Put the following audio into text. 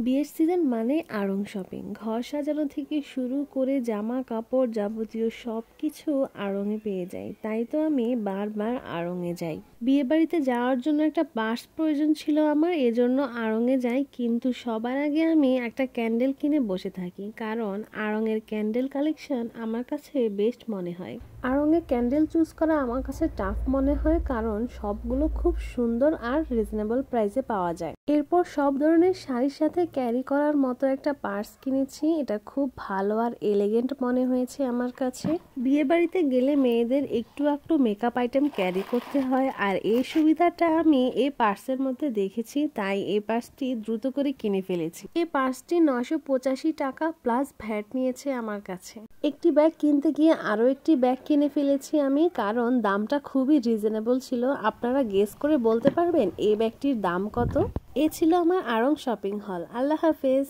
বিয়ের সিজন মানে আড়ং শপিং। ঘর সাজানো থেকে শুরু করে জামা কাপড় যাবতীয় সবকিছু আড়ংয়ে পেয়ে যাই। তাই তো আমি বারবার আড়ংয়ে যাই। বিয়ে বাড়িতে যাওয়ার জন্য একটা পার্স প্রয়োজন ছিল আমার, এজন্য আড়ংয়ে যাই। কিন্তু সবার আগে আমি একটা ক্যান্ডেল কিনে বসে থাকি, কারণ আড়ংয়ের ক্যান্ডেল কালেকশন আমার কাছে বেস্ট মনে হয়। আড়ংয়ে ক্যান্ডেল চুজ করা আমার কাছে টাফ মনে হয়, কারণ সবগুলো খুব সুন্দর আর রিজনেবল প্রাইসে পাওয়া যায়। এরপর সব ধরনের শাড়ির সাথে ক্যারি করার মতো একটা পার্স কিনেছি। এটা খুব ভালো আর এলিগেন্ট মনে হয়েছে আমার কাছে। বিয়ে বাড়িতে গেলে মেয়েদের একটু একটু মেকআপ আইটেম ক্যারি করতে হয়, আর এই সুবিধাটা আমি এই পার্সের মধ্যে দেখেছি, তাই এই পার্সটি দ্রুত করে কিনে ফেলেছি। এই পার্সটি 985 টাকা প্লাস ভ্যাট নিয়েছে আমার কাছে। একটি ব্যাগ কিনতে গিয়ে আরো একটি ব্যাগ কিনে ফেলেছি আমি, কারণ দামটা খুবই রিজনেবল ছিল। আপনারা গেস করে বলতে পারবেন এই ব্যাগটির দাম কত? এ ছিল আমার আড়ং শপিং হল। আল্লাহ হাফেজ।